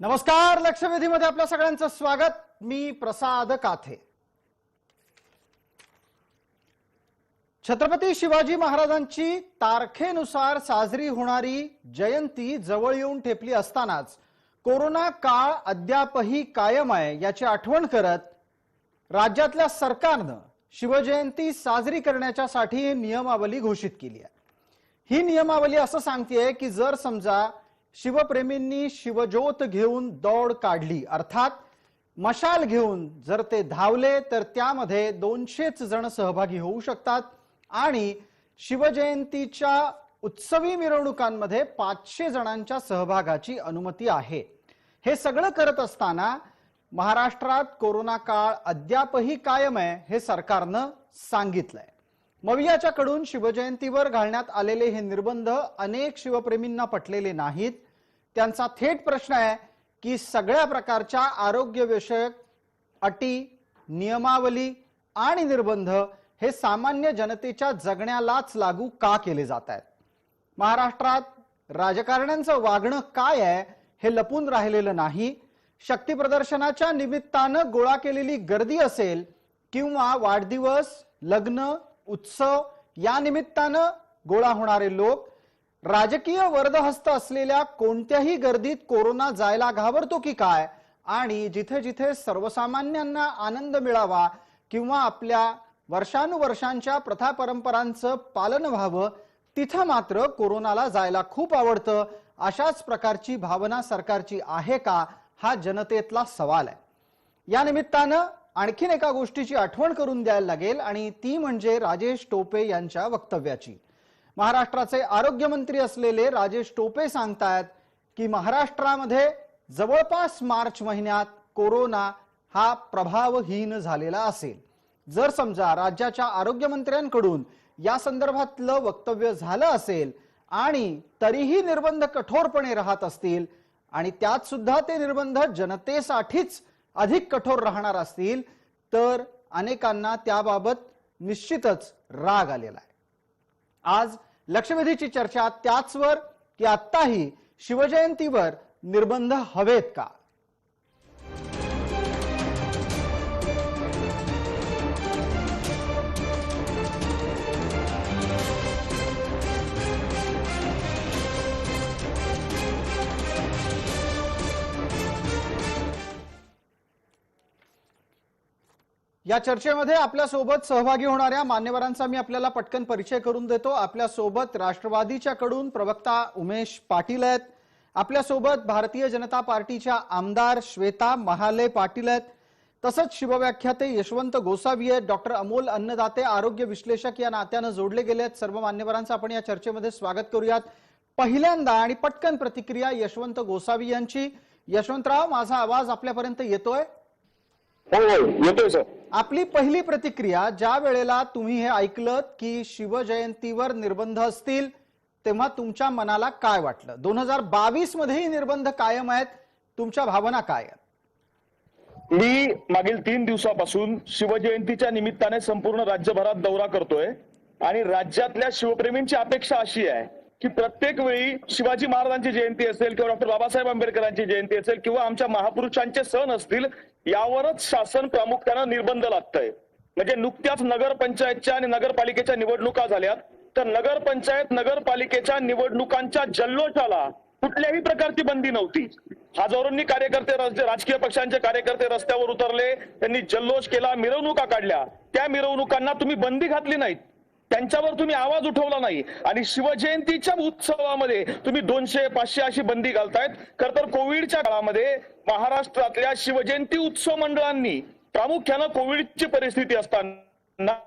नमस्कार, लक्षवेधीमध्ये आपल्या सगळ्यांचं स्वागत। मी प्रसाद काथे। छत्रपती शिवाजी महाराजांची तारखेनुसार साजरी होणारी जयंती जवळ येऊन ठेपली असतानाच कोरोना काळ अद्यापही कायम आहे याची आठवण करत राज्यातल्या सरकारने शिवजयंती साजरी करण्यासाठी नियमावली घोषित केली आहे। ही नियमावली असं सांगते की जर समजा शिवप्रेमींनी शिवज्योत घेऊन दौड काढली, अर्थात मशाल घेऊन जर ते धावले तर त्यामध्ये 200 जण सहभागी होऊ शकतात आणि शिवजयंतीच्या उत्सवी मिरवणुकांमध्ये 500 जणांच्या सहभागाची अनुमती आहे। हे सगळं करत असताना महाराष्ट्रात कोरोना काळ अद्यापही कायम आहे हे सरकारने सांगितलंय। मवियाच्याकडून शिवजयंतीवर घालण्यात आलेले हे निर्बंध अनेक शिवप्रेमींना पटलेले नाहीत। त्यांचा थेट प्रश्न आहे की सगळ्या प्रकारच्या आरोग्यविषयक अटी, नियमावली आणि निर्बंध हे सामान्य जनतेच्या जगण्यालाच लागू का केले जात आहेत? महाराष्ट्रात राजकारण्यांचं वागणं काय आहे हे लपून राहिलेलं नाही। शक्ती प्रदर्शनाच्या निमित्तानं गोळा केलेली गर्दी असेल किंवा वाढदिवस, लग्न, उत्सव या निमित्तानं गोळा होणारे लोक, राजकीय वर्दहस्त असलेल्या कोणत्याही गर्दीत कोरोना जायला घाबरतो की काय? आणि जिथे जिथे सर्वसामान्यांना आनंद मिळावा किंवा आपल्या वर्षानुवर्षांच्या प्रथा परंपरांचं पालन व्हावं तिथं मात्र कोरोनाला जायला खूप आवडतं। अशाच प्रकारची भावना सरकारची आहे का हा जनतेतला सवाल आहे। या निमित्तानं आणखीन एका गोष्टीची आठवण करून द्यायला लागेल आणि ती म्हणजे राजेश टोपे यांच्या वक्तव्याची। महाराष्ट्राचे आरोग्य मंत्री असलेले राजेश टोपे सांगतात की महाराष्ट्रामध्ये जवळपास मार्च महिन्यात कोरोना हा प्रभावहीन झालेला असेल। जर समजा राज्याच्या आरोग्य मंत्र्यांकडून या संदर्भातलं वक्तव्य झालं असेल आणि तरीही निर्बंध कठोरपणे राहत असतील आणि त्यात सुद्धा ते निर्बंध जनतेसाठीच अधिक कठोर राहणार असतील तर अनेकांना त्याबाबत निश्चितच राग आलेला आहे। आज लक्षवेधीची चर्चा त्याचवर की आत्ताही शिवजयंतीवर निर्बंध हवेत का? या चर्चेमध्ये आपल्या सोबत सहभागी होणाऱ्या मान्यवरांचा मी आपल्याला पटकन परिचय करून देतो। आपल्या सोबत राष्ट्रवादीच्याकडून प्रवक्ता उमेश पाटील आहेत, आपल्या सोबत भारतीय जनता पार्टीच्या आमदार श्वेता महाले पाटील आहेत, तसंच शिवव्याख्याते यशवंत गोसावी आहेत, डॉक्टर अमोल अन्नदाते आरोग्य विश्लेषक या नात्याने जोडले गेले आहेत। सर्व मान्यवरांचं आपण या चर्चेमध्ये स्वागत करूयात। पहिल्यांदा आणि पटकन प्रतिक्रिया यशवंत गोसावी यांची। यशवंतराव, माझा आवाज आपल्यापर्यंत येतोय? हो येतोय सर। आपली पहिली प्रतिक्रिया ज्या वेळेला तुम्ही हे ऐकलं की शिवजयंतीवर निर्बंध असतील तेव्हा तुमच्या मनाला काय वाटलं? 2022 मध्येही निर्बंध कायम आहेत, तुमच्या भावना काय आहेत? मी मागील 3 दिवसापासून शिवजयंतीच्या निमित्ताने संपूर्ण राज्यभरात दौरा करतोय आणि राज्यातल्या शिवप्रेमींची अपेक्षा अशी आहे की प्रत्येक वेळी शिवाजी महाराजांची जयंती असेल किंवा डॉक्टर बाबासाहेब आंबेडकरांची जयंती असेल किंवा आमच्या महापुरुषांचे सण असतील यावरच शासन प्रामुख्याने निर्बंध लागतंय। म्हणजे नुकत्याच नगरपंचायतच्या आणि नगरपालिकेच्या निवडणुका झाल्यात तर नगरपंचायत नगरपालिकेच्या निवडणुकांच्या जल्लोषाला कुठल्याही प्रकारची बंदी नव्हती। हजारोंनी कार्यकर्ते राजकीय पक्षांचे कार्यकर्ते रस्त्यावर उतरले, त्यांनी जल्लोष केला, मिरवणुका काढल्या। त्या मिरवणुकांना तुम्ही बंदी घातली नाहीत, त्यांच्यावर तुम्ही आवाज उठवला नाही आणि शिवजयंतीच्या उत्सवामध्ये तुम्ही 200-500 अशी बंदी घालतायत। खर तर कोविडच्या काळामध्ये महाराष्ट्रातल्या शिवजयंती उत्सव मंडळांनी प्रामुख्याने कोविडची परिस्थिती असताना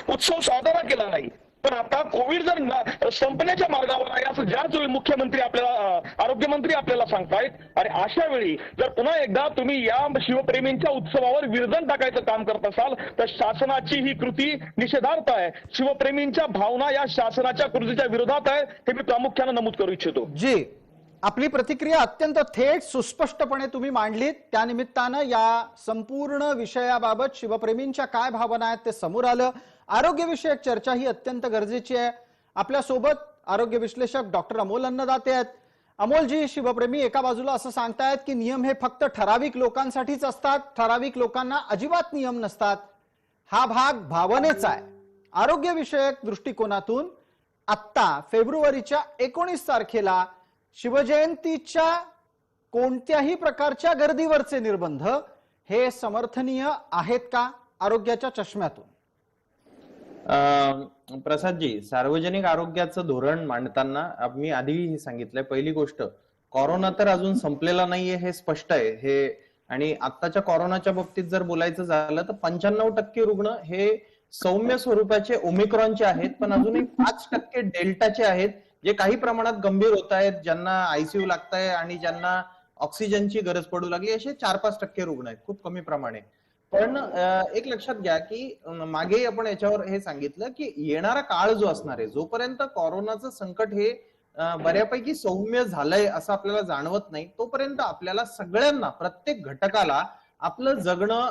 उत्सव साजरा केला नाही। पण आता कोविड जर संपण्याच्या मार्गावर आहे असं ज्याच वेळी मुख्यमंत्री आपल्याला आरोग्यमंत्री आपल्याला सांगतायत आणि अशा वेळी जर पुन्हा एकदा तुम्ही या शिवप्रेमींच्या उत्सवावर विरजण टाकायचं काम करत असाल तर शासनाची ही कृती निषेधार्थ आहे। शिवप्रेमींच्या भावना या शासनाच्या कृतीच्या विरोधात आहे हे मी प्रामुख्याने नमूद करू इच्छितो। जी, आपली प्रतिक्रिया अत्यंत थेट सुस्पष्टपणे तुम्ही मांडलीत, त्यानिमित्तानं या संपूर्ण विषयाबाबत शिवप्रेमींच्या काय भावना आहेत ते समोर आलं। आरोग्यविषयक चर्चा ही अत्यंत गरजेची आहे। आपल्या सोबत आरोग्य विश्लेषक डॉक्टर अमोल अन्नदाते आहेत, अमोलजी, शिवप्रेमी एका बाजूला असं सांगतायत की नियम हे फक्त ठराविक लोकांसाठीच असतात, ठराविक लोकांना अजिबात नियम नसतात. हा भाग भावनेचा आहे. आरोग्यविषयक दृष्टिकोनातून आत्ता फेब्रुवारीच्या 19 तारखेला शिवजयंतीच्या कोणत्याही प्रकारच्या गर्दीवरचे निर्बंध हे समर्थनीय आहेत का आरोग्याच्या चष्म्यातून? प्रसादजी, सार्वजनिक आरोग्याचं धोरण मांडताना मी आधीही सांगितलंय, पहिली गोष्ट, कोरोना तर अजून संपलेला नाहीये हे स्पष्ट आहे. हे आणि आत्ताच्या कोरोनाच्या बाबतीत जर बोलायचं झालं तर 95% रुग्ण हे सौम्य स्वरूपाचे ओमिक्रॉनचे आहेत, पण अजूनही 5% डेल्टाचे आहेत, जे काही प्रमाणात गंभीर होत आहेत, ज्यांना आयसीयू लागतंय आणि ज्यांना ऑक्सिजनची गरज पडू लागली, असे 4-5% रुग्ण आहेत, खूप कमी प्रमाणे. पण एक लक्षात घ्या की मागे आपण याच्यावर हे सांगितलं की येणारा काळ जो असणार आहे, जोपर्यंत कोरोनाचं संकट हे बऱ्यापैकी सौम्य झालंय असं आपल्याला जाणवत नाही, तोपर्यंत आपल्याला सगळ्यांना, प्रत्येक घटकाला आपलं जगणं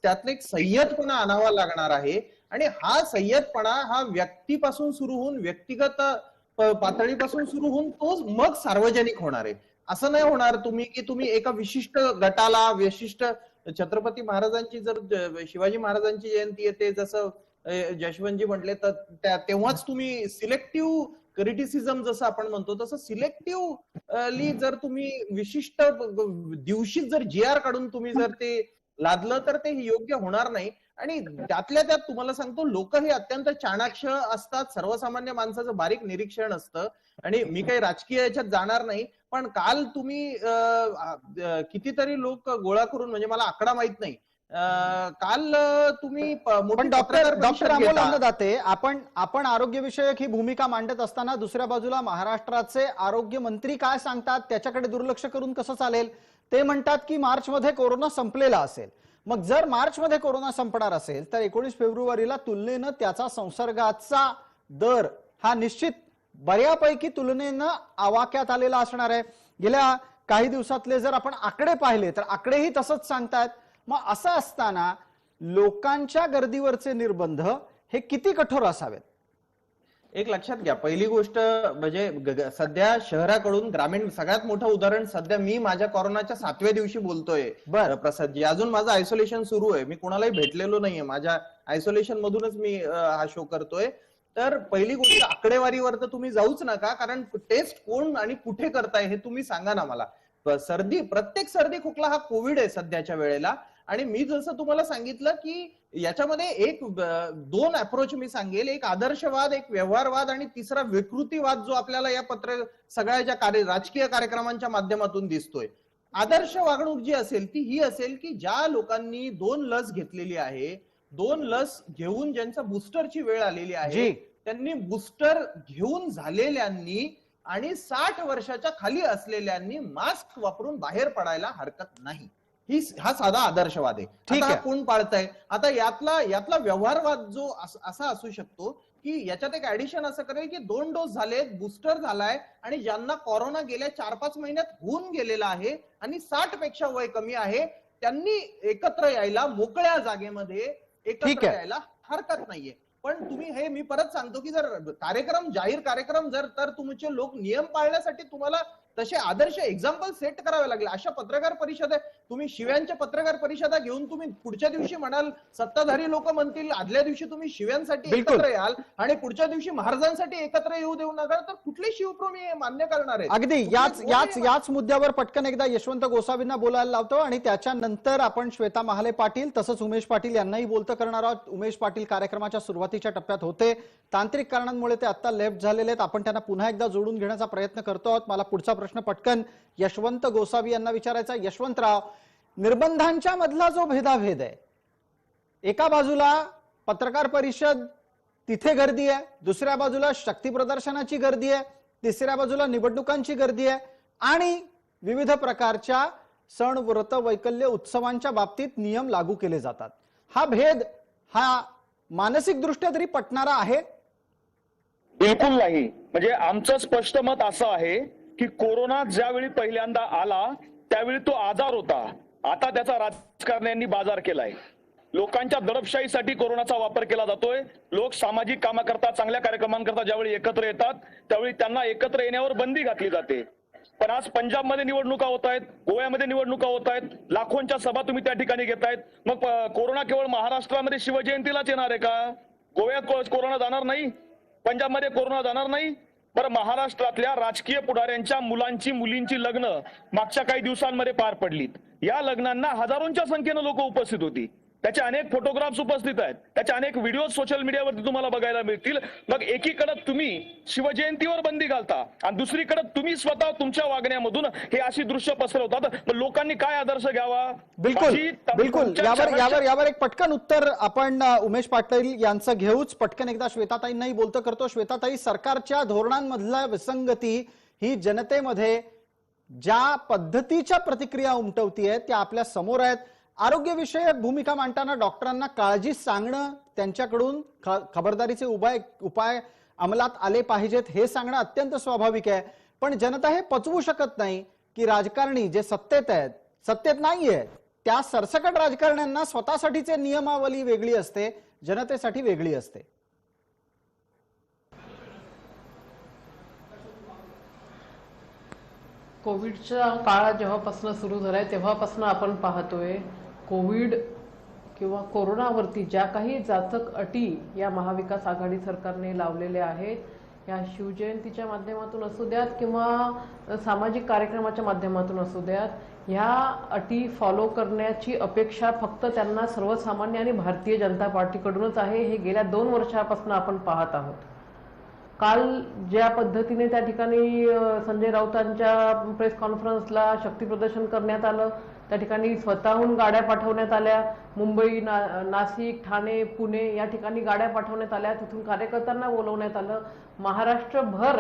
त्यातलं एक संयतपणा आणावा लागणार आहे. आणि हा संयतपणा हा व्यक्तीपासून सुरू होऊन, व्यक्तिगत पातळीपासून सुरू होऊन तोच मग सार्वजनिक होणार आहे. असं नाही होणार की तुम्ही एका विशिष्ट गटाला, विशिष्ट छत्रपती महाराजांची जर शिवाजी महाराजांची जयंती येते, जसं जशवंतजी म्हटले, तर तेव्हाच तुम्ही सिलेक्टिव्ह क्रिटिसिझम जसं आपण म्हणतो तसं सिलेक्टिव्हली जर तुम्ही विशिष्ट दिवशी जर जी आर काढून तुम्ही जर ते लादलं तर ते योग्य होणार नाही. आणि त्यातल्या त्यात तुम्हाला सांगतो, लोक हे अत्यंत चाणाक्ष असतात, सर्वसामान्य माणसाचं बारीक निरीक्षण असतं. आणि मी काही राजकीय याच्यात जाणार नाही, पण काल तुम्ही कितीतरी लोक गोळा करून, म्हणजे मला आकडा माहित नाही, काल तुम्ही पण डॉक्टर अमोल अन्नदाते, आपण आरोग्यविषयक ही भूमिका मांडत असताना दुसऱ्या बाजूला महाराष्ट्राचे आरोग्य मंत्री काय सांगतात त्याच्याकडे दुर्लक्ष करून कसं चालेल? ते म्हणतात की मार्च मध्ये कोरोना संपलेला असेल. मग जर मार्च मध्ये कोरोना संपणार असेल तर 19 फेब्रुवारीला तुलनेनं त्याचा संसर्गाचा दर हा निश्चित बऱ्यापैकी तुलनेनं आवाक्यात आलेला असणार आहे. गेल्या काही दिवसातले जर आपण आकडे पाहिले तर आकडेही तसंच सांगतायत. मग असं असताना लोकांच्या गर्दीवरचे निर्बंध हे किती कठोर असावेत? एक लक्षात घ्या, पहिली गोष्ट म्हणजे सध्या शहराकडून ग्रामीण, सगळ्यात मोठं उदाहरण सध्या मी माझ्या कोरोनाच्या 7व्या दिवशी बोलतोय प्रसादजी, अजून माझं आयसोलेशन सुरू आहे, मी कोणालाही भेटलेलो नाहीये, माझ्या आयसोलेशन मधूनच मी हा शो करतोय. तर पहिली गोष्ट, आकडेवारीवर तर तुम्ही जाऊच नका, कारण टेस्ट कोण आणि कुठे करताय हे तुम्ही सांगा ना मला. प्रत्येक सर्दी खोकला हा कोविड आहे सध्याच्या वेळेला. आणि मी जसं तुम्हाला सांगितलं की याच्यामध्ये दोन अप्रोच मी सांगेल, एक आदर्शवाद, एक व्यवहारवाद, आणि तिसरा विकृतीवाद, जो आपल्याला या सगळ्या राजकीय कार्यक्रमांच्या माध्यमातून दिसतोय. आदर्श वागणूक जी असेल ती ही असेल की ज्या लोकांनी 2 लस घेतलेली आहे, 2 लस घेऊन ज्यांचा बुस्टरची वेळ आलेली आहे, त्यांनी बुस्टर घेऊन झालेल्यांनी आणि 60 वर्षाच्या खाली असलेल्यांनी मास्क वापरून बाहेर पडायला हरकत नाही. हा साधा आदर्शवाद आहे. आता कोण पाळताय? आता यातला व्यवहारवाद जो असा असू शकतो की याच्यात एक ऍडिशन असं करेल की 2 डोस झालेत, बुस्टर झालाय, आणि ज्यांना कोरोना गेल्या 4-5 महिन्यात होऊन गेलेला आहे आणि 60 पेक्षा वय कमी आहे, त्यांनी एकत्र यायला, मोकळ्या जागेमध्ये एकत्र यायला हरकत नाहीये. पण तुम्ही मी परत सांगतो की जर जाहीर कार्यक्रम तर तुमचे लोक नियम पाळण्यासाठी तुम्हाला तसे आदर्श एक्झाम्पल सेट करावे लागले. अशा पत्रकार परिषदा, तुम्ही शिव्यांच्या पत्रकार परिषदा घेऊन तुम्ही पुढच्या दिवशी म्हणाल, सत्ताधारी लोक म्हणतील आदल्या दिवशी तुम्ही शिव्यांसाठी एकत्र याल आणि पुढच्या दिवशी महाराजांसाठी एकत्र येऊ देऊ नका, तर कुठले शिवप्रेमी मान्य करणार आहे? अगदी याच मुद्द्यावर पटकन एकदा यशवंत गोसावींना बोलायला लावतो आणि त्याच्यानंतर आपण श्वेता महाले पाटील तसंच उमेश पाटील यांनाही बोलतं करणार आहोत. उमेश पाटील कार्यक्रमाच्या सुरुवातीच्या टप्प्यात होते, तांत्रिक कारणांमुळे ते आता लेफ्ट झालेले आहेत. आपण त्यांना पुन्हा एकदा जोडून घेण्याचा प्रयत्न करतो आहोत. मला पुढचा प्रश्न पटकन यशवंत गोसावी यांना विचारायचा. यशवंतराव, निर्बंधांच्या मधला जो भेदाभेद आहे, एका बाजूला पत्रकार परिषद, तिथे गर्दी आहे, दुसऱ्या बाजूला शक्ती प्रदर्शनाची गर्दी आहे, तिसऱ्या बाजूला निवडणुकांची गर्दी आहे, आणि विविध प्रकारच्या सण, व्रत, वैकल्य, उत्सवांच्या बाबतीत नियम लागू केले जातात. हा भेद हा मानसिक दृष्ट्या तरी पटणारा आहे? बिलकुल नाही. म्हणजे आमचं स्पष्ट मत असं आहे की कोरोना ज्यावेळी पहिल्यांदा आला त्यावेळी तो आजार होता, आता त्याचा राजकारण्यांनी बाजार केलाय. लोकांच्या दडपशाहीसाठी कोरोनाचा वापर केला जातोय. लोक सामाजिक कामाकरता, चांगल्या कार्यक्रमांकरता ज्यावेळी एकत्र येतात त्यावेळी त्यांना एकत्र येण्यावर बंदी घातली जाते. पण आज पंजाबमध्ये निवडणुका होत आहेत, गोव्यामध्ये निवडणुका होत आहेत, लाखोंच्या सभा तुम्ही त्या ठिकाणी घेतायत. मग कोरोना केवळ महाराष्ट्रामध्ये शिवजयंतीलाच येणार आहे का? गोव्यात कोरोना जाणार नाही? पंजाबमध्ये कोरोना जाणार नाही? बरं, महाराष्ट्रातल्या राजकीय पुढाऱ्यांच्या मुलांची मुलींची लग्न मागच्या काही दिवसांमध्ये पार पडलीत. या लग्नांना हजारोंच्या संख्येनं लोक उपस्थित होती. त्याचे अनेक फोटोग्राफ्स उपस्थित आहेत, त्याचे अनेक व्हिडिओ सोशल मीडियावरती तुम्हाला बघायला मिळतील. मग एकीकडे तुम्ही शिवजयंतीवर बंदी घालता आणि दुसरीकडे तुम्ही स्वतः तुमच्या वागण्यामधून हे अशी दृश्य पसरवतात. मग लोकांनी काय आदर्श घ्यावा? बिलकुल बिलकुल. यावर एक पटकन उत्तर आपण उमेश पाटील यांचं घेऊच. पटकन एकदा श्वेताताईंनाही बोलतं करतो. श्वेताताई, सरकारच्या धोरणांमधल्या विसंगती ही जनतेमध्ये ज्या पद्धतीच्या प्रतिक्रिया उमटवतीये त्या आपल्या समोर आहेत. आरोग्यविषयक भूमिका मांडताना डॉक्टरांना काळजी सांगणं, त्यांच्याकडून खबरदारीचे उपाय अंमलात आले पाहिजेत हे सांगणं अत्यंत स्वाभाविक आहे. पण जनता हे पचवू शकत नाही की राजकारणी जे सत्तेत आहेत, सत्तेत नाहीये, त्या सरसकट राजकारण्यांना स्वतःसाठीचे नियमावली वेगळी असते, जनतेसाठी वेगळी असते. कोविडचा काळ जेव्हापासून सुरू झालाय तेव्हापासून आपण पाहतोय कोविड किंवा कोरोनावरती ज्या काही जाचक अटी या महाविकास आघाडी सरकारने लावलेल्या आहेत, या शिवजयंतीच्या माध्यमातून असू द्यात किंवा सामाजिक कार्यक्रमाच्या माध्यमातून असू द्यात, ह्या अटी फॉलो करण्याची अपेक्षा फक्त त्यांना सर्वसामान्य आणि भारतीय जनता पार्टीकडूनच आहे. हे गेल्या 2 वर्षापासून आपण पाहत आहोत. काल ज्या पद्धतीने त्या ठिकाणी संजय राऊतांच्या प्रेस कॉन्फरन्सला शक्ती प्रदर्शन करण्यात आलं, त्या ठिकाणी स्वतःहून गाड्या पाठवण्यात आल्या. मुंबई, नाशिक, ठाणे, पुणे या ठिकाणी गाड्या पाठवण्यात आल्या. तिथून कार्यकर्त्यांना बोलवण्यात आलं. महाराष्ट्रभर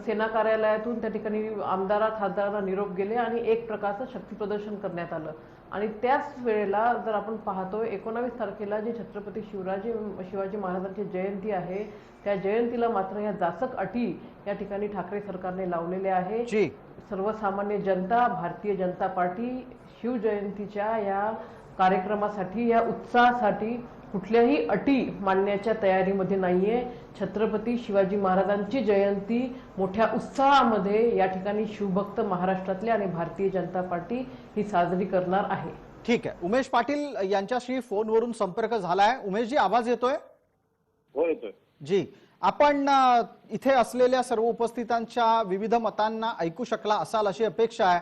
सेना कार्यालयातून त्या ठिकाणी आमदार खासदारांना निरोप गेले आणि एक प्रकारचं शक्ती प्रदर्शन करण्यात आलं. आणि त्याच वेळेला जर आपण पाहतोय 19 तारखेला जी छत्रपती शिवाजी महाराजांची जयंती आहे, त्या जयंतीला मात्र या जाचक अटी या ठिकाणी ठाकरे सरकारने लावलेल्या आहे. सर्वसामान्य जनता, भारतीय जनता पार्टी शिवजयंतीच्या या कार्यक्रमासाठी, या उत्साहासाठी कुठल्याही अटी मानण्याच्या तयारीमध्ये नाहीये. छत्रपती शिवाजी महाराजांची जयंती मोठ्या उत्साहामध्ये या ठिकाणी शिवभक्त महाराष्ट्रातले आणि भारतीय जनता पार्टी ही साजरी करणार आहे. ठीक आहे. उमेश पाटील यांच्याशी फोनवरून संपर्क झालाय. उमेशजी, आवाज येतोय? हो, येतोय जी. आपण इथे असलेल्या सर्व उपस्थितांच्या विविध मतांना ऐकू शकला असाल अशी अपेक्षा आहे.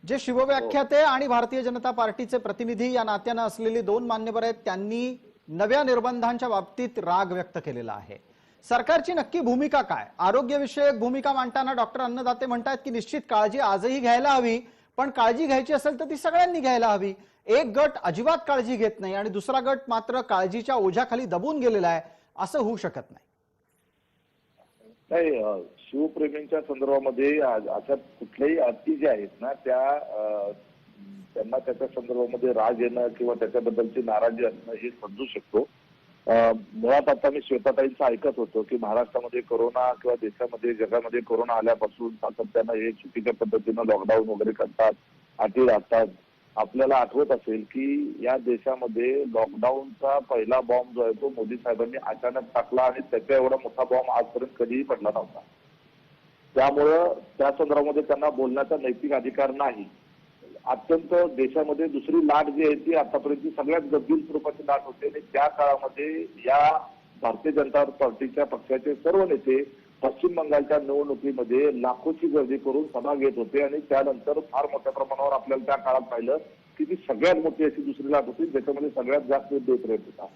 जे शिवव्याख्याते आणि भारतीय जनता पार्टीचे प्रतिनिधी या नात्यानं असलेले 2 मान्यवर आहेत, त्यांनी नव्या निर्बंधांच्या बाबतीत राग व्यक्त केलेला आहे. सरकारची नक्की भूमिका काय? आरोग्यविषयक भूमिका मांडताना डॉक्टर अन्नदाते म्हणतात की निश्चित काळजी आजही घ्यायला हवी, पण काळजी घ्यायची असेल तर ती सगळ्यांनी घ्यायला हवी. एक गट अजिबात काळजी घेत नाही आणि दुसरा गट मात्र काळजीच्या ओझ्याखाली दबून गेलेला आहे. असं होऊ शकत नाही. नाही, शिवप्रेमींच्या संदर्भामध्ये अशा कुठल्याही अटी ज्या आहेत ना त्यांना त्याच्या संदर्भामध्ये राग येणं किंवा त्याच्याबद्दलची नाराजी असणं हे समजू शकतो. मुळात आता मी श्वेताताईंचं ऐकत होतो की महाराष्ट्रामध्ये कोरोना किंवा देशामध्ये जगामध्ये कोरोना आल्यापासून सातत्यानं हे चुकीच्या पद्धतीनं लॉकडाऊन वगैरे करतात, अटी राखतात. आपल्याला आठवत असेल की या देशामध्ये लॉकडाऊनचा पहिला बॉम्ब जो आहे तो मोदी साहेबांनी अचानक टाकला आणि त्याच्या एवढा मोठा बॉम्ब आजपर्यंत कधीही पडला नव्हता. त्यामुळं त्या संदर्भामध्ये त्यांना बोलण्याचा नैतिक अधिकार नाही. अत्यंत देशामध्ये दुसरी लाट जी आहे ती आतापर्यंत सगळ्यात गंभीर स्वरूपाची लाट होते आणि त्या काळामध्ये या भारतीय जनता पार्टीच्या पक्षाचे सर्व नेते पश्चिम बंगालच्या निवडणुकीमध्ये लाखोची गर्दी करून सभा घेत होते आणि त्यानंतर फार मोठ्या प्रमाणावर आपल्याला त्या काळात पाहिलं की ती सगळ्यात मोठी अशी दुसरी लाट होती ज्याच्यामध्ये सगळ्यात जास्त देत राहत होता.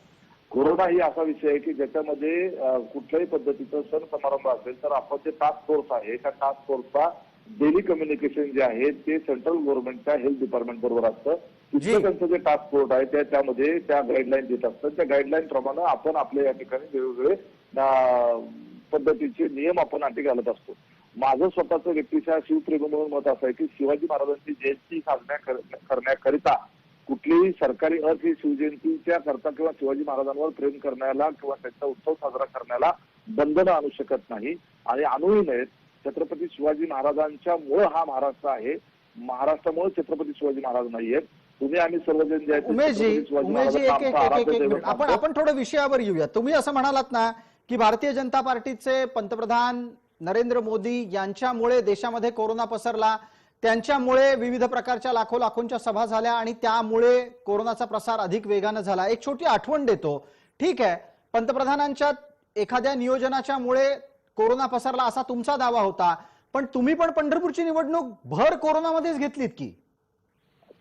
कोरोना ही असा विषय आहे की ज्याच्यामध्ये कुठल्याही पद्धतीचं सण समारंभ असेल तर आपण जे टास्क फोर्स आहे त्या टास्क फोर्सचा डेली कम्युनिकेशन जे आहे ते सेंट्रल गव्हर्नमेंटच्या हेल्थ डिपार्टमेंट बरोबर असतं. त्यांचं जे टास्क फोर्स आहे त्यामध्ये त्या गाईडलाईन देत असतात. त्या गाईडलाईन प्रमाणे आपण आपल्या या ठिकाणी वेगवेगळे पद्धतीचे नियम आपण अटी घालत असतो. माझं स्वतःचं व्यक्तिशः शिवप्रेमी म्हणून मत असं आहे की शिवाजी महाराजांची जयंती करण्याकरिता कुठलीही सरकारी अट ही शिवजयंतीच्या करता किंवा शिवाजी महाराजांवर प्रेम करण्याला किंवा त्यांचा उत्सव साजरा करण्याला बंधनं आणू शकत नाही आणि आणूही नयेत. छत्रपती शिवाजी महाराजांच्या मुळे हा महाराष्ट्र आहे. महाराष्ट्रामुळे छत्रपती शिवाजी महाराज नाहीयेत. तुम्ही आम्ही सर्वजण जे आहेत ते उमेशजी छत्रपती शिवाजी उमेशजी महाराजांचं एक एक आमचं एक एक आराध्य एक दैवत मिनिट आपण मानतो. आपण थोडं विषयावर येऊया. तुम्ही असं म्हणालात ना की भारतीय जनता पार्टीचे पंतप्रधान नरेंद्र मोदी यांच्यामुळे देशामध्ये कोरोना पसरला, त्यांच्यामुळे विविध प्रकारच्या लाखोंच्या सभा झाल्या आणि त्यामुळे कोरोनाचा प्रसार अधिक वेगानं झाला. एक छोटी आठवण देतो. ठीक आहे, पंतप्रधानांच्या एखाद्या नियोजनाच्या मुळे कोरोना पसरला असा तुमचा दावा होता, पण तुम्ही पण पंढरपूरची निवडणूक भर कोरोनामध्येच घेतलीत की?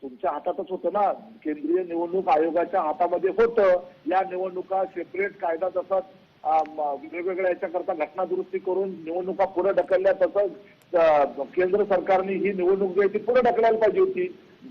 तुमच्या हातातच होतं ना, केंद्रीय निवडणूक आयोगाच्या हातामध्ये होतं. या निवडणुका सेपरेट कायदा तसंच वेगवेगळ्या याच्याकरता घटना दुरुस्ती करून निवडणुका पुढे ढकलल्या. तसंच केंद्र सरकारने ही निवडणूक जी आहे ती पुढे ढकलायला पाहिजे होती.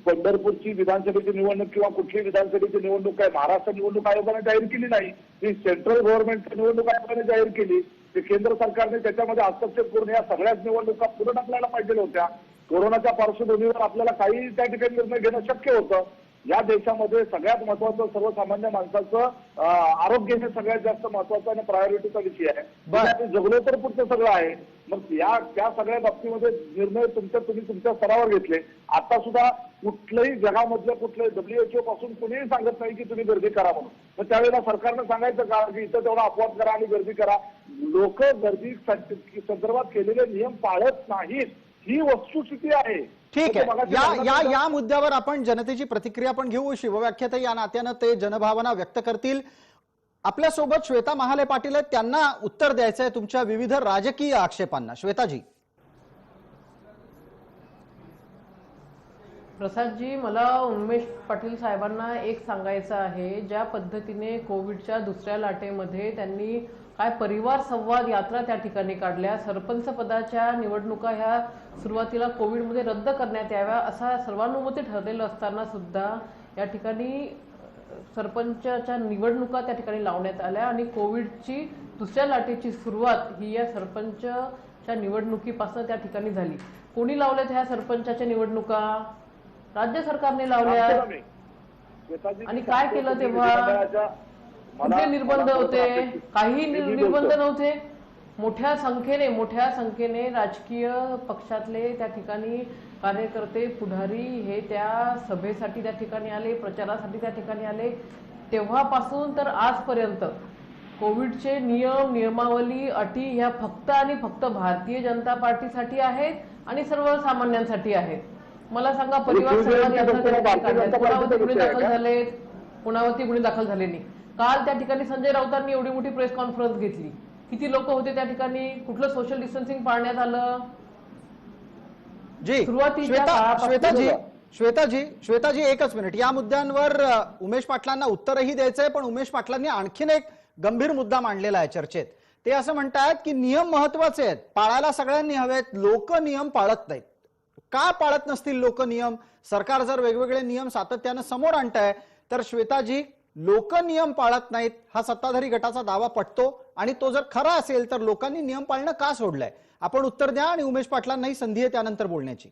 पंढरपूरची विधानसभेची निवडणूक किंवा कुठली विधानसभेची निवडणूक काय महाराष्ट्र निवडणूक आयोगाने जाहीर केली नाही, ती सेंट्रल गव्हर्नमेंटची निवडणूक आयोगाने जाहीर केली. ते केंद्र सरकारने त्याच्यामध्ये हस्तक्षेप करून या सगळ्याच निवडणुका पुढे ढकलायला पाहिजे होत्या. कोरोनाच्या पार्श्वभूमीवर आपल्याला काही त्या ठिकाणी निर्णय घेणं शक्य होतं. या देशामध्ये सगळ्यात महत्वाचं सर्वसामान्य माणसाचं आरोग्य हे सगळ्यात जास्त महत्वाचा आणि प्रायोरिटीचा विषय आहे. आपण जगलो तर पुढचं सगळं आहे. मग त्या सगळ्या बाबतीमध्ये निर्णय तुम्ही तुमच्या स्तरावर घेतले. आता सुद्धा कुठलंही जगामधलं कुठलंही WHO पासून कुणीही सांगत नाही की तुम्ही गर्दी करा म्हणून. मग त्यावेळेला सरकारनं सांगायचं का की इथं तेवढा अपवाद करा आणि गर्दी करा? लोक गर्दी संदर्भात केलेले नियम पाळत नाहीत, ही वस्तुस्थिती आहे. ठीक आहे, या मुद्द्यावर आपण जनतेची प्रतिक्रिया पण घेऊ. शिवव्याख्यातही या नात्यानं ते जनभावना व्यक्त करतील. आपल्यासोबत श्वेता महाले पाटील आहेत, त्यांना उत्तर द्यायचं आहे तुमच्या विविध राजकीय आक्षेपांना. श्वेताजी. प्रसादजी, मला उमेश पाटील साहेबांना एक सांगायचं आहे. ज्या पद्धतीने कोविडच्या दुसऱ्या लाटेमध्ये त्यांनी काय परिवार संवाद यात्रा त्या ठिकाणी काढल्या, सरपंच पदाच्या निवडणुका ह्या सुरुवातीला कोविडमध्ये रद्द करण्यात याव्या असा सर्वानुमते ठरलेलं असताना सुद्धा या ठिकाणी सरपंचाच्या निवडणुका त्या ठिकाणी लावण्यात आल्या आणि कोविडची दुसऱ्या लाटेची सुरुवात ही या सरपंचच्या निवडणुकीपासून त्या ठिकाणी झाली. कोणी लावल्यात ह्या सरपंचाच्या निवडणुका? राज्य सरकारने लावल्या. आणि काय केलं तेव्हा? कुठले निर्बंध होते? काही निर्बंध नव्हते. मोठ्या संख्येने राजकीय पक्षातले त्या ठिकाणी कार्यकर्ते पुढारी हे त्या सभेसाठी त्या ठिकाणी आले, प्रचारासाठी त्या ठिकाणी आले. तेव्हापासून तर आजपर्यंत कोविडचे नियमावली अटी ह्या फक्त आणि फक्त भारतीय जनता पार्टीसाठी आहेत आणि सर्वसामान्यांसाठी आहेत. मला सांगा, परिवार संवाद यात्रा पुण्यावरती गुन्हे दाखल झाले, पुण्यावरती गुन्हे दाखल झाले नाही. काल त्या ठिकाणी संजय राऊतांनी एवढी मोठी प्रेस कॉन्फरन्स घेतली. किती लोक होते त्या ठिकाणी? कुठलं सोशल डिस्टन्सिंग पाळण्यात आलं? श्वेताजी एकच मिनिट, या मुद्द्यांवर उमेश पाटलांना उत्तरही द्यायचंय, पण उमेश पाटलांनी आणखीन एक गंभीर मुद्दा मांडलेला आहे चर्चेत. ते असं म्हणतात की नियम महत्वाचे आहेत, पाळायला सगळ्यांनी हवेत, लोक नियम पाळत नाहीत. का पाळत नसतील लोक नियम? सरकार जर वेगवेगळे नियम सातत्यानं समोर आणताय तर श्वेताजी, लोक नियम पाळत नाहीत हा सत्ताधारी गटाचा दावा पटतो आणि तो जर खरा असेल तर लोकांनी नियम पाळणं का सोडलंय? आपण उत्तर द्या आणि उमेश पाटलांनाही संधी आहे त्यानंतर बोलण्याची.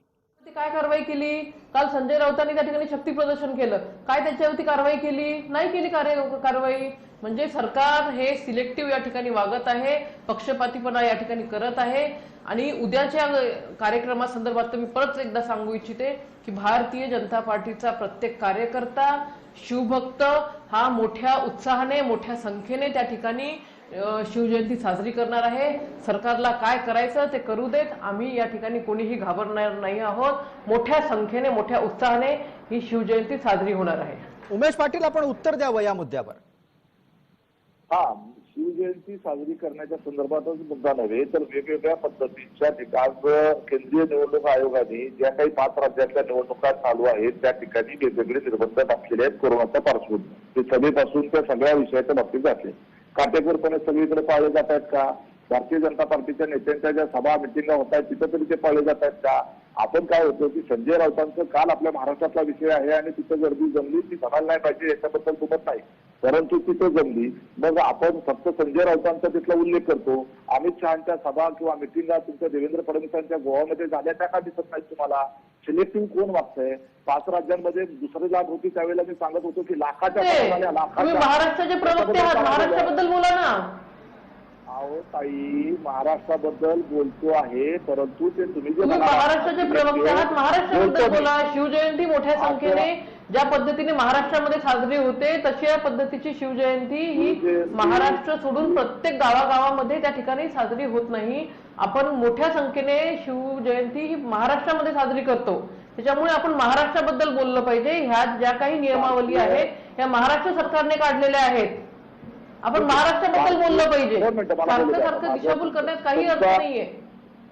काय कारवाई केली? काल संजय राऊतांनी त्या ठिकाणी शक्ती प्रदर्शन केलं, काय त्याच्यावरती कारवाई केली? नाही केली कारवाई. म्हणजे सरकार हे सिलेक्टिव्ह या ठिकाणी वागत आहे, पक्षपातीपणा या ठिकाणी करत आहे. आणि उद्याच्या कार्यक्रमासंदर्भात मी परत एकदा सांगू इच्छिते की भारतीय जनता पार्टीचा प्रत्येक कार्यकर्ता, शिवभक्त हा मोठ्या उत्साहाने, मोठ्या संख्येने त्या ठिकाणी शिवजयंती साजरी करणार आहे. सरकारला काय करायचं ते करू देत, आम्ही या ठिकाणी कोणीही घाबरणार नाही आहोत. मोठ्या संख्येने, मोठ्या उत्साहाने ही शिवजयंती साजरी होणार आहे. उमेश पाटील, आपण उत्तर द्यावं या मुद्द्यावर. हा, शिवजयंती साजरी करण्याच्या संदर्भातच मुद्दा नव्हे तर वेगवेगळ्या पद्धतीच्या ठिकाणी केंद्रीय निवडणूक आयोगाने ज्या काही 5 राज्यातल्या निवडणुका चालू आहेत त्या ठिकाणी वेगवेगळे निर्बंध टाकलेले आहेत कोरोनाच्या पार्श्वभूमीवर. ते सभेपासून त्या सगळ्या विषयाच्या बाबतीत जाते. काटेकोरपणे सगळीकडे पाळले जात आहेत का? भारतीय जनता पार्टीच्या नेत्यांच्या ज्या सभा मिटिंगा होत आहेत तिथं तरी ते पाळले जात आहेत का? आपण काय होतं की संजय राऊतांचं काल आपल्या महाराष्ट्रातला विषय आहे आणि तिथं गर्दी जमली, ती जमायला नाही पाहिजे याच्याबद्दल सोबत नाही, परंतु तिथं जमली. मग आपण फक्त संजय राऊतांचा तिथला उल्लेख करतो. अमित शहाच्या सभा किंवा मिटिंगा तुमच्या देवेंद्र फडणवीसांच्या गोव्यामध्ये झाल्या त्या का दिसत नाहीत तुम्हाला? सिलेक्टिव्ह कोण वागतंय? 5 राज्यांमध्ये दुसरी लाट होती त्यावेळेला मी सांगत होतो की लाखाच्या महाराष्ट्राचे प्रवक्ते आहात, महाराष्ट्राबद्दल बोला ना. अहो ताई, महाराष्ट्राबद्दल बोलतो आहे, परंतु ते तुम्ही जे महाराष्ट्राचे प्रवक्ते आहात, महाराष्ट्राबद्दल बोला. शिवजयंती मोठ्या संख्येने ज्या पद्धतीने महाराष्ट्रामध्ये साजरी होते तशी या पद्धतीची शिवजयंती ही महाराष्ट्र सोडून प्रत्येक गावागावामध्ये त्या ठिकाणी साजरी होत नाही. आपण मोठ्या संख्येने शिवजयंती ही महाराष्ट्रामध्ये साजरी करतो. त्याच्यामुळे आपण महाराष्ट्राबद्दल बोललं पाहिजे. ह्या ज्या काही नियमावली आहेत या महाराष्ट्र सरकारने काढलेल्या आहेत. आपण महाराष्ट्राबद्दल बोललं पाहिजे. सारखं दिशाभूल करण्यात काही अर्थ नाहीये.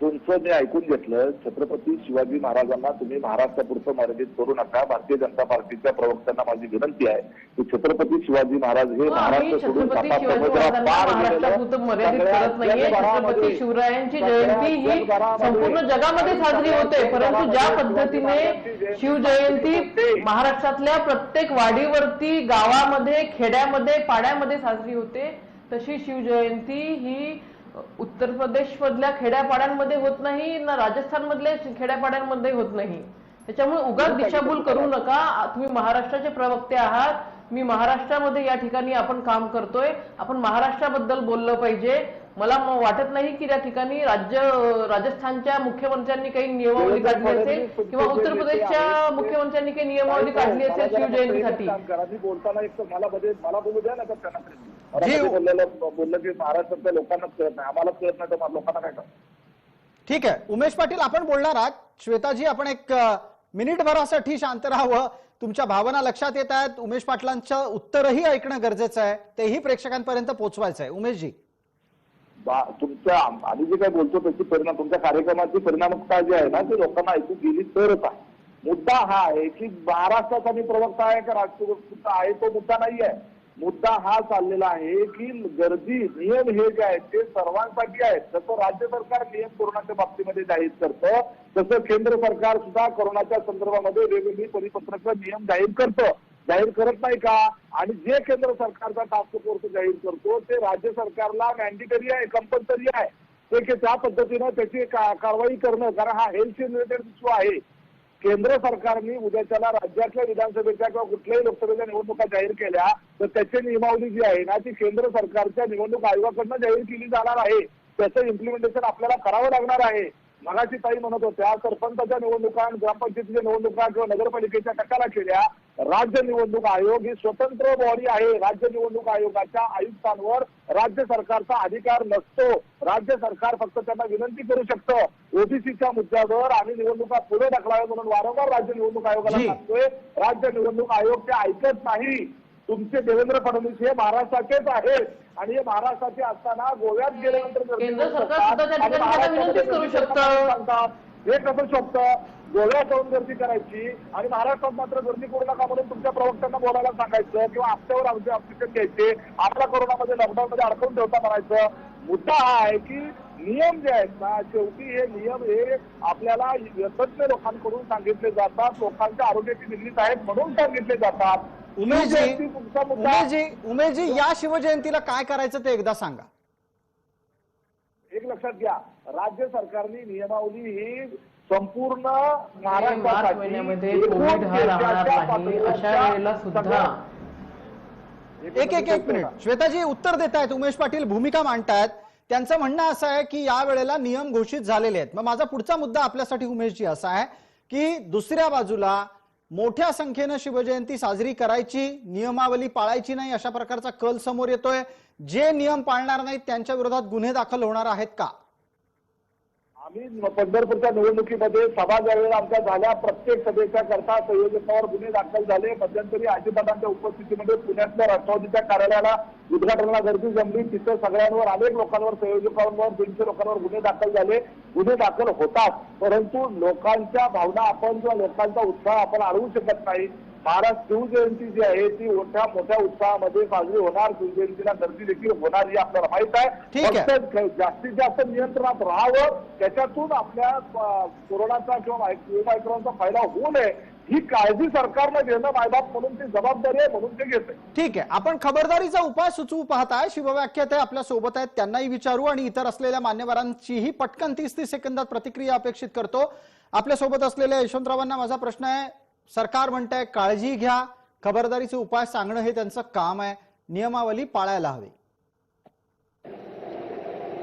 तुमचं मी ऐकून घेतलं. छत्रपती शिवाजी महाराजांना तुम्ही महाराष्ट्रापुरतं मर्यादित करू नका. भारतीय जनता पार्टीच्या प्रवक्त्यांना माझी विनंती आहे की छत्रपती शिवाजी महाराज हे महाराष्ट्र सोडून छत्रपती शिवाजी महाराजांना महाराष्ट्रापुरतं मर्यादित करत नाहीये. छत्रपती शिवरायांची जयंती ही संपूर्ण जगामध्ये साजरी होते. परंतु ज्या पद्धतीने शिवजयंती महाराष्ट्रातल्या प्रत्येक वाडीवरती, गावामध्ये, खेड्यामध्ये, पाड्यामध्ये साजरी होते तशी शिवजयंती ही उत्तर प्रदेश मधल्या खेड्यापाड्यांमध्ये होत नाही ना राजस्थान मधल्या खेड्यापाड्यांमध्ये होत नाही. त्याच्यामुळे उगाच दिशाभूल करू नका. तुम्ही महाराष्ट्राचे प्रवक्ते आहात. मी महाराष्ट्रामध्ये या ठिकाणी आपण काम करतोय. आपण महाराष्ट्राबद्दल बोललं पाहिजे. मला वाटत नाही की त्या ठिकाणी राजस्थानच्या मुख्यमंत्र्यांनी काही नियमावली काढली असेल किंवा उत्तर प्रदेशच्या मुख्यमंत्र्यांनी काही नियमावली काढली असेल शिवजयंतीसाठी. बोलताना एक मला बोलू द्या ना का त्यांना बोललं की महाराष्ट्रातल्या लोकांनाच कळत नाही, आम्हाला कळत नाही तर लोकांना काय कळत. ठीक आहे उमेश पाटील, आपण बोलणार आहात. श्वेताजी, आपण एक मिनिटभरासाठी शांत राहावं. तुमच्या भावना लक्षात येत आहेत. उमेश पाटलांचं उत्तरही ऐकणं गरजेचं आहे. तेही प्रेक्षकांपर्यंत पोहोचवायचं आहे. उमेशजी, तुमच्या आम्ही जे काही बोलतो त्याची परिणाम, तुमच्या कार्यक्रमाची परिणामकता जी आहे ना ती लोकांना ऐकू गेली तरच आहे. मुद्दा हा आहे की महाराष्ट्राचा मी प्रवक्ता आहे का राष्ट्रपती आहे तो मुद्दा नाही आहे. मुद्दा हा चाललेला आहे की गर्दी नियम हे जे आहेत ते सर्वांसाठी आहेत. जसं राज्य सरकार नियम कोरोनाच्या बाबतीमध्ये जाहीर करतं तसं केंद्र सरकार सुद्धा कोरोनाच्या संदर्भामध्ये वेगवेगळी परिपत्रक नियम जाहीर करतं. जाहीर करत नाही का? आणि जे केंद्र सरकारचा टास्क फोर्स जाहीर करतो ते राज्य सरकारला मॅन्डेटरी आहे, कंपल्सरी आहे. ते त्या पद्धतीनं त्याची कारवाई करणं, कारण हा हेल्थ रिलेटेड इश्यू आहे. केंद्र सरकारने उद्याच्याला राज्यातल्या विधानसभेच्या किंवा कुठल्याही लोकसभेच्या निवडणुका जाहीर केल्या तर त्याची नियमावली जी आहे ना ती केंद्र सरकारच्या निवडणूक आयोगाकडनं जाहीर केली जाणार आहे. त्याचं इम्प्लिमेंटेशन आपल्याला करावं लागणार आहे. मगाशी ताई म्हणत होत्या सरपंचाच्या निवडणुका, ग्रामपंचायतीच्या निवडणुका किंवा नगरपालिकेच्या टक्काला केल्या. राज्य निवडणूक आयोग ही स्वतंत्र बॉडी आहे. राज्य निवडणूक आयोगाच्या आयुक्तांवर राज्य सरकारचा अधिकार नसतो. राज्य सरकार फक्त त्यांना विनंती करू शकतं. ओबीसीच्या मुद्द्यावर आणि निवडणुका पुढे ढकलाव्या म्हणून वारंवार राज्य निवडणूक आयोगाला सांगतोय. राज्य निवडणूक आयोग ते ऐकत नाही. तुमचे देवेंद्र फडणवीस हे महाराष्ट्राचेच आहेत आणि हे महाराष्ट्राचे असताना गोव्यात गेल्यानंतर केंद्र सरकार करू शकतं. हे कसं शोभतं? गोव्यात जाऊन गर्दी करायची आणि महाराष्ट्रात मात्र गर्दी करू नका म्हणून तुमच्या प्रवक्त्यांना बोलायला सांगायचं किंवा आपल्यावर आमचे ऑब्जेक्शन घ्यायचे, आम्हाला कोरोनामध्ये लॉकडाऊनमध्ये अडकवून ठेवता म्हणायचं. मुद्दा हा आहे की नियम जे आहेत ना शेवटी हे नियम हे आपल्याला तज्ञ लोकांकडून सांगितले जातात. लोकांच्या आरोग्याची निगडीत आहेत म्हणून सांगितले जातात. उमेशजी, या शिवजयंतीला काय करायचं ते एकदा सांगा. एक लक्षात घ्या, राज्य सरकारने नियमावली ही संपूर्ण मार्च महिन्यामध्ये कोविड हा राहणार नाही अशा वेळेला सुद्धा. एक मिनिट श्वेताजी उत्तर देत आहेत. उमेश पाटील भूमिका मांडतायत. त्यांचं म्हणणं असं आहे की या वेळेला नियम घोषित झालेले आहेत. मग माझा पुढचा मुद्दा आपल्यासाठी उमेशजी असा आहे की दुसऱ्या बाजूला मोठ्या संख्येनं शिवजयंती साजरी करायची, नियमावली पाळायची नाही अशा प्रकारचा कल समोर येतोय. जे नियम पाळणार नाहीत त्यांच्या विरोधात गुन्हे दाखल होणार आहेत का? आम्ही पंढरपूरच्या निवडणुकीमध्ये सभा ज्यावेळेला आमच्या झाल्या प्रत्येक सभेच्या करता संयोजकावर गुन्हे दाखल झाले. मध्यंतरी अजितदादांच्या उपस्थितीमध्ये पुण्यातल्या राष्ट्रवादीच्या कार्यालयाला उद्घाटनाला गर्दी जमली. तिथं सगळ्यांवर अनेक लोकांवर, संयोजकांवर 200 लोकांवर गुन्हे दाखल झाले. गुन्हे दाखल होतात परंतु लोकांच्या भावना आपण किंवा लोकांचा उत्साह आपण अडवू शकत नाही. महाराष्ट्र शिवजयंती जी आहे ती मोठ्या उत्साहामध्ये साजरी होणार. शिवजयंतीला गर्दी देखील होणार ही आपल्याला माहित आहे. फक्त जास्तीत जास्त नियंत्रणात राहावं, त्याच्यातून आपल्या कोरोनाचा किंवा मायक्रॉनचा फायदा होऊ नये ही काळजी सरकारनं घेणं मायबाप म्हणून ती जबाबदारी आहे म्हणून ते घेते. ठीक आहे, आपण खबरदारीचा उपाय सुचवू पाहताय. शिवव्याख्याते आपल्या सोबत आहेत, त्यांनाही विचारू आणि इतर असलेल्या मान्यवरांचीही पटकन 30 सेकंदात प्रतिक्रिया अपेक्षित करतो. आपल्या सोबत असलेल्या यशवंतरावांना माझा प्रश्न आहे. सरकार म्हणतंय काळजी घ्या, खबरदारीचे उपाय सांगणं हे त्यांचं काम आहे, नियमावली पाळायला हवी.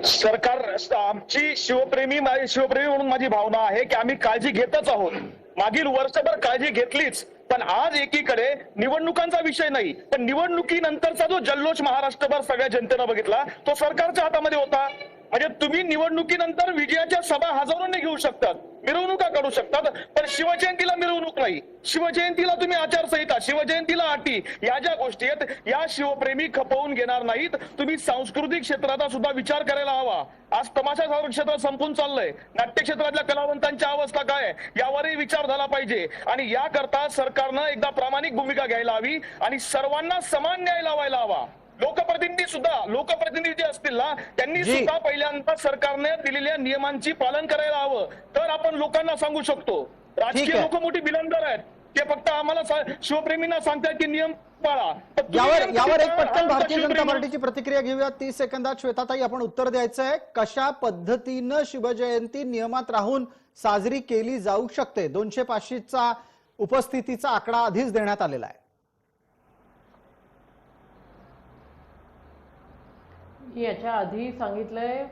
सरकार आमची शिवप्रेमी म्हणून माझी भावना आहे की आम्ही काळजी घेतच आहोत. मागील वर्षभर काळजी घेतलीच पण आज एकीकडे निवडणुकांचा विषय नाही, पण निवडणुकीनंतरचा जो जल्लोष महाराष्ट्रभर सगळ्या जनतेनं बघितला तो सरकारच्या हातामध्ये होता. म्हणजे तुम्ही निवडणुकीनंतर विजयाच्या सभा हजारोंनी घेऊ शकतात, मिरवणुका काढू शकतात, पण शिवजयंतीला मिरवणूक नाही. शिवजयंतीला तुम्ही आचारसंहिता, शिवजयंतीला अटी, या ज्या गोष्टी आहेत या शिवप्रेमी खपवून घेणार नाहीत. तुम्ही सांस्कृतिक क्षेत्राचा सुद्धा विचार करायला हवा. आज तमाशा क्षेत्र संपून चाललंय, नाट्य क्षेत्रातल्या कलावंतांची अवस्था काय आहे यावरही विचार झाला पाहिजे. आणि याकरता सरकारनं एकदा प्रामाणिक भूमिका घ्यायला हवी आणि सर्वांना समान न्याय लावायला हवा. लोकप्रतिनिधी जे असतील ना त्यांनी सुद्धा पहिल्यांदा सरकारने दिलेल्या नियमांची पालन करायला हवं. तर आपण लोकांना सांगू शकतो. राजकीय लोक मोठी बिलंदर आहेत, ते फक्त आम्हाला शिवप्रेमींना सांगतात की नियम पाळा. यावर एक पटकन भारतीय जनता पार्टीची प्रतिक्रिया घेऊया 30 सेकंदात. श्वेताताई, आपण उत्तर द्यायचं आहे. कशा पद्धतीनं शिवजयंती नियमात राहून साजरी केली जाऊ शकते? 200-500चा उपस्थितीचा आकडा आधीच देण्यात आलेला आहे. याच्या आधी सांगितलंय,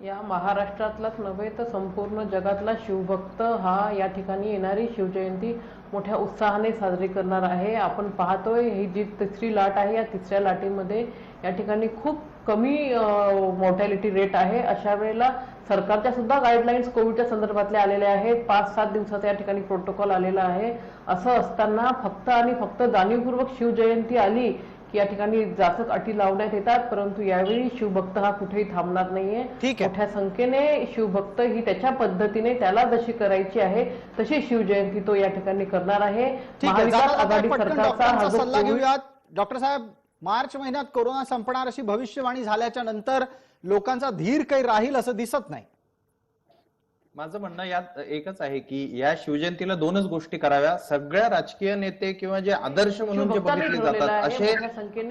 या महाराष्ट्रातलाच नव्हे तर संपूर्ण जगातला शिवभक्त हा या ठिकाणी येणारी शिवजयंती मोठ्या उत्साहाने साजरी करणार आहे. आपण पाहतोय ही जी तिसरी लाट आहे, या तिसऱ्या लाटेमध्ये या ठिकाणी खूप कमी मॉर्टॅलिटी रेट आहे. अशा वेळेला सरकारच्या सुद्धा गाईडलाईन्स कोविडच्या संदर्भातल्या आलेल्या आहेत. 5-7 दिवसाचा या ठिकाणी प्रोटोकॉल आलेला आहे. असं असताना फक्त आणि फक्त जाणीवपूर्वक शिवजयंती आली की या ठिकाणी जाचक अटी लावण्यात येतात, परंतु यावेळी शिवभक्त हा कुठेही थांबणार नाहीये. मोठ्या संख्येने शिवभक्त ही त्याच्या पद्धतीने त्याला जशी करायची आहे तशी शिवजयंती तो या ठिकाणी करणार आहे. महाविकास आघाडी सरकारचा हा जो सल्ला घेऊयात. डॉक्टर साहेब, मार्च महिन्यात कोरोना संपणार अशी भविष्यवाणी झाल्याच्या नंतर लोकांचा धीर काही राहील असं दिसत नाही. माझं म्हणणं यात एकच आहे की या शिवजयंतीला 2च गोष्टी कराव्या. सगळ्या राजकीय नेते किंवा जे आदर्श म्हणून जे बघितले जातात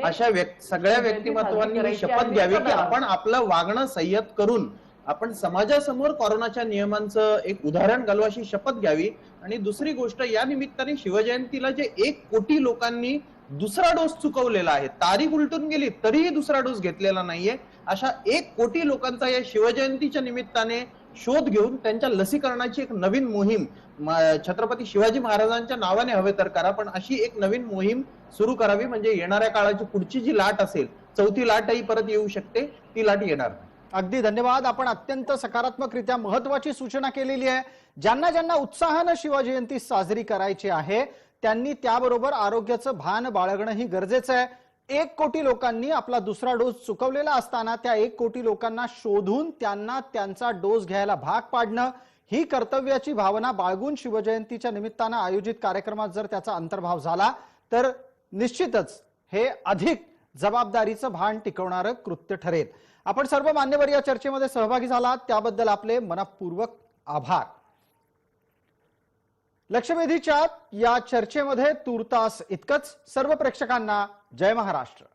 अशा सगळ्या व्यक्तिमत्वांनी ही शपथ घ्यावी की आपण आपलं वागणं संयत करून आपण समाजासमोर कोरोनाच्या नियमांचं एक उदाहरण घालू अशी शपथ घ्यावी. आणि दुसरी गोष्ट, या निमित्ताने शिवजयंतीला जे 1 कोटी लोकांनी दुसरा डोस चुकवलेला आहे, तारीख उलटून गेली तरीही दुसरा डोस घेतलेला नाहीये, अशा 1 कोटी लोकांचा या शिवजयंतीच्या निमित्ताने शोध घेऊन त्यांच्या लसीकरणाची एक नवीन मोहीम छत्रपती शिवाजी महाराजांच्या नावाने हवे तर करा, पण अशी एक नवीन मोहीम सुरू करावी. म्हणजे येणाऱ्या काळाची पुढची जी लाट असेल, 4थी लाटही परत येऊ शकते, ती लाट येणार नाही. अगदी धन्यवाद. आपण अत्यंत सकारात्मकरित्या महत्वाची सूचना केलेली आहे. ज्यांना ज्यांना उत्साहानं शिवजयंती साजरी करायची आहे त्यांनी त्याबरोबर आरोग्याचं भान बाळगणंही गरजेचं आहे. 1 कोटी लोकांनी आपला दुसरा डोस चुकवलेला असताना त्या 1 कोटी लोकांना शोधून त्यांना त्यांचा डोस घ्यायला भाग पाडणं, ही कर्तव्याची भावना बाळगून शिवजयंतीच्या निमित्तानं आयोजित कार्यक्रमात जर त्याचा अंतर्भाव झाला तर निश्चितच हे अधिक जबाबदारीचं भान टिकवणारं कृत्य ठरेल. आपण सर्व मान्यवर या चर्चेमध्ये सहभागी झालात त्याबद्दल आपले मनपूर्वक आभार. लक्षवेधीच्या या चर्चेमध्ये तूर्तास इतकंच. सर्व प्रेक्षकांना जय महाराष्ट्र.